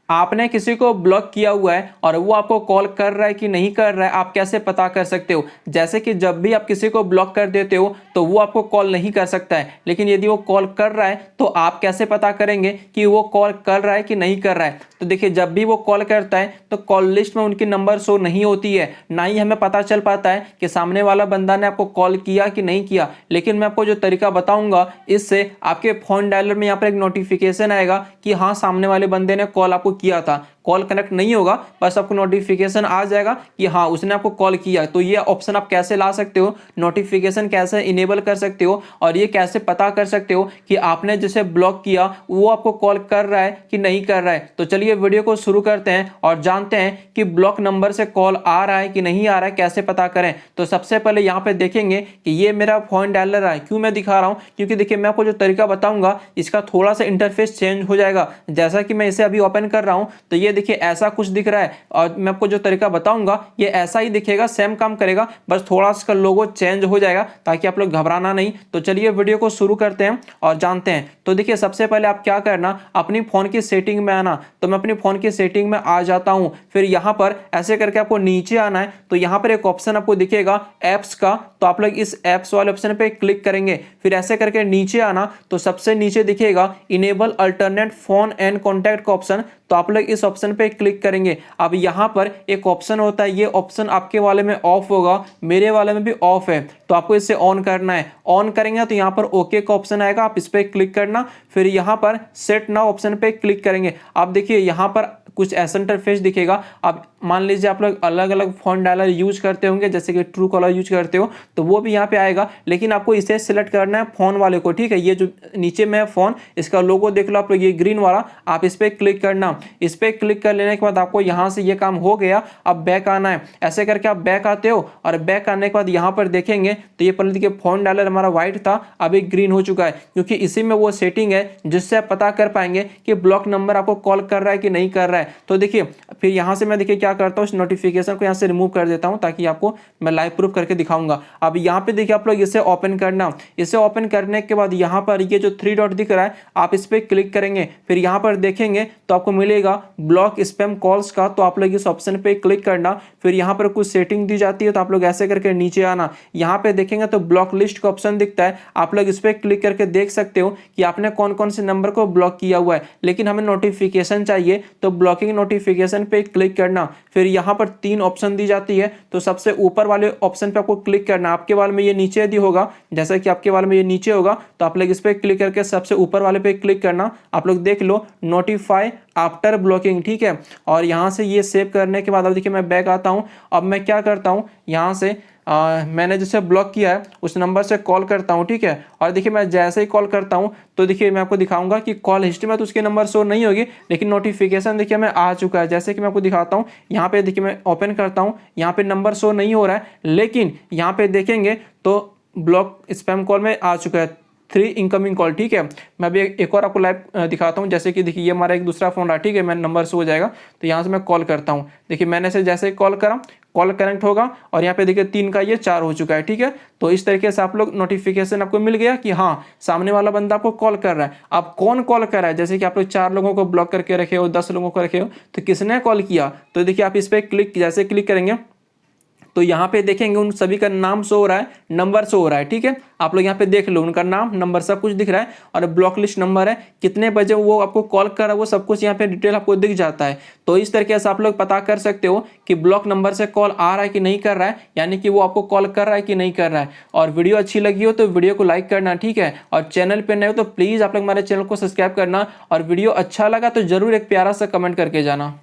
आपने किसी को ब्लॉक किया हुआ है और वो आपको कॉल कर रहा है कि नहीं कर रहा है, आप कैसे पता कर सकते हो? जैसे कि जब भी आप किसी को ब्लॉक कर देते हो तो वो आपको कॉल नहीं कर सकता है, लेकिन यदि वो कॉल कर रहा है तो आप कैसे पता करेंगे कि वो कॉल कर रहा है कि नहीं कर रहा है? तो देखिए, जब भी वो कॉल करता है तो कॉल लिस्ट में उनकी नंबर शो नहीं होती है, ना ही हमें पता चल पाता है कि सामने वाला बंदा ने आपको कॉल किया कि नहीं किया। लेकिन मैं आपको जो तरीका बताऊंगा, इससे आपके फोन डायलर में यहाँ पर एक नोटिफिकेशन आएगा कि हाँ, सामने वाले बंदे ने कॉल आपको किया था। कॉल कनेक्ट नहीं होगा, बस आपको नोटिफिकेशन आ जाएगा कि हाँ, उसने आपको कॉल किया। तो ये ऑप्शन आप कैसे ला सकते हो, नोटिफिकेशन कैसे इनेबल कर सकते हो, और ये कैसे पता कर सकते हो कि आपने जिसे ब्लॉक किया वो आपको कॉल कर रहा है कि नहीं कर रहा है। तो चलिए वीडियो को शुरू करते हैं और जानते हैं कि ब्लॉक नंबर से कॉल आ रहा है कि नहीं आ रहा है, कैसे पता करें। तो सबसे पहले यहाँ पे देखेंगे कि ये मेरा फोन डायलर है। क्यों मैं दिखा रहा हूँ? क्योंकि देखिए, मैं आपको जो तरीका बताऊंगा इसका थोड़ा सा इंटरफेस चेंज हो जाएगा। जैसा कि मैं इसे अभी ओपन कर रहा हूँ तो ये देखिए ऐसा कुछ दिख रहा है, और मैं आपको जो तरीका बताऊंगा ये ऐसा ही दिखेगा, सेम काम करेगा, बस थोड़ा सा लोगो चेंज हो जाएगा, ताकि आप लोग घबराना नहीं। तो चलिए वीडियो को शुरू करते हैं और जानते हैं। तो देखिए, सबसे पहले आप क्या करना, अपनी फोन की सेटिंग में आना। तो मैं अपनी फोन की सेटिंग में आ जाता हूं। फिर यहां पर ऐसे करके आपको नीचे आना है, तो यहां पर एक ऑप्शन आपको दिखेगा एप्स का, तो आप लोग इस एप्स वाले ऑप्शन पे क्लिक करेंगे। फिर ऐसे करके नीचे आना, तो सबसे नीचे दिखेगा enable alternate phone and contact का ऑप्शन, तो आप लोग इस ऑप्शन पे क्लिक करेंगे। अब यहां पर एक ऑप्शन होता है, ये ऑप्शन आपके वाले में ऑफ होगा, मेरे वाले में भी ऑफ है, तो आपको इसे ऑन करना है। ऑन करेंगे तो यहां पर ओके का ऑप्शन आएगा, आप इस पे क्लिक करना। फिर यहां पर सेट नाउ ऑप्शन पे क्लिक करेंगे। आप देखिए यहां पर कुछ ऐसा इंटरफेस दिखेगा। अब मान लीजिए आप लोग अलग अलग फोन डायलर यूज करते होंगे, जैसे कि ट्रू कॉलर यूज करते हो, तो वो भी यहाँ पे आएगा, लेकिन आपको इसे सिलेक्ट करना है फोन वाले को, ठीक है। ये जो नीचे में है फोन, इसका लोगो देख लो आप लोग, ये ग्रीन वाला, आप इस पे क्लिक करना। इस पे क्लिक कर लेने के बाद आपको यहाँ से ये काम हो गया, अब बैक आना है। ऐसे करके आप बैक आते हो, और बैक आने के बाद यहाँ पर देखेंगे तो ये पहले देखिए फोन डायलर हमारा व्हाइट था, अभी ग्रीन हो चुका है, क्योंकि इसी में वो सेटिंग है जिससे आप पता कर पाएंगे कि ब्लॉक नंबर आपको कॉल कर रहा है कि नहीं कर रहा है। तो देखिए, फिर यहाँ से मैं देखिए क्या करता हूँ, इस नोटिफिकेशन को यहाँ से रिमूव कर देता हूँ, ताकि आपको मैं लाइव प्रूफ करके दिखाऊंगा। अब यहाँ पे देखिए आप लोग इसे ओपन करना। इसे ओपन करने के बाद यहाँ पर ये जो 3 डॉट दिख रहा है, आप इस पे क्लिक करेंगे। फिर यहाँ पर देखेंगे तो आपको मिलेगा ब्लॉक स्पैम कॉल्स का, तो आप लोग इस ऑप्शन पे क्लिक करना। फिर यहाँ पर कुछ सेटिंग दी जाती है, तो आप लोग ऐसे करके नीचे आना। यहाँ पे देखेंगे तो ब्लॉक लिस्ट का ऑप्शन दिखता है, आप लोग इस पे क्लिक करके देख सकते हो कि आपने कौन कौन से नंबर को ब्लॉक किया हुआ है। लेकिन हमें नोटिफिकेशन चाहिए, तो ब्लॉकिंग नोटिफिकेशन पे क्लिक करना। फिर यहाँ पर 3 ऑप्शन दी जाती है, तो सबसे ऊपर वाले ऑप्शन पे आपको क्लिक करना। आपके वाले में ये नीचे यदि होगा, जैसा कि आपके वाले में ये नीचे होगा, तो आप लोग इस पे क्लिक करके सबसे ऊपर वाले पे क्लिक करना। आप लोग देख लो नोटिफाई आफ्टर ब्लॉकिंग, ठीक है। और यहाँ से ये सेव करने के बाद अब देखिए मैं बैक आता हूँ। अब मैं क्या करता हूँ, यहाँ से मैंने जिसे ब्लॉक किया है उस नंबर से कॉल करता हूं, ठीक है। और देखिए मैं जैसे ही कॉल करता हूं तो देखिए मैं आपको दिखाऊंगा कि कॉल हिस्ट्री में तो उसके नंबर शो नहीं होगी, लेकिन नोटिफिकेशन देखिए मैं आ चुका है। जैसे कि मैं आपको दिखाता हूं, यहाँ पे देखिए मैं ओपन करता हूं, यहाँ पे नंबर शो नहीं हो रहा है, लेकिन यहाँ पे देखेंगे तो ब्लॉक स्पैम कॉल में आ चुका है 3 इनकमिंग कॉल, ठीक है। मैं अभी एक और आपको लाइव दिखाता हूं। जैसे कि देखिए ये हमारा एक दूसरा फोन रहा, ठीक है, मैं नंबर से हो जाएगा, तो यहाँ से मैं कॉल करता हूं। देखिए मैंने से जैसे कॉल करा, कॉल कनेक्ट होगा, और यहाँ पे देखिए 3 का ये 4 हो चुका है, ठीक है। तो इस तरीके से आप लोग नोटिफिकेशन आपको मिल गया कि हाँ, सामने वाला बंदा आपको कॉल कर रहा है। अब कौन कॉल कर रहा है, जैसे कि आप लोग 4 लोगों को ब्लॉक करके रखे हो, 10 लोगों को रखे हो, तो किसने कॉल किया, तो देखिए आप इस पर क्लिक, जैसे क्लिक करेंगे तो यहाँ पे देखेंगे उन सभी का नाम शो हो रहा है, नंबर शो हो रहा है, ठीक है। आप लोग यहाँ पे देख लो, उनका नाम, नंबर सब कुछ दिख रहा है, और ब्लॉक लिस्ट नंबर है, कितने बजे वो आपको कॉल कर रहा है, वो सब कुछ यहाँ पे डिटेल आपको दिख जाता है। तो इस तरीके से आप लोग पता कर सकते हो कि ब्लॉक नंबर से कॉल आ रहा है कि नहीं कर रहा है, यानी कि वो आपको कॉल कर रहा है कि नहीं कर रहा है। और वीडियो अच्छी लगी हो तो वीडियो को लाइक करना, ठीक है। और चैनल पर नए हो तो प्लीज आप लोग हमारे चैनल को सब्सक्राइब करना, और वीडियो अच्छा लगा तो जरूर एक प्यारा सा कमेंट करके जाना।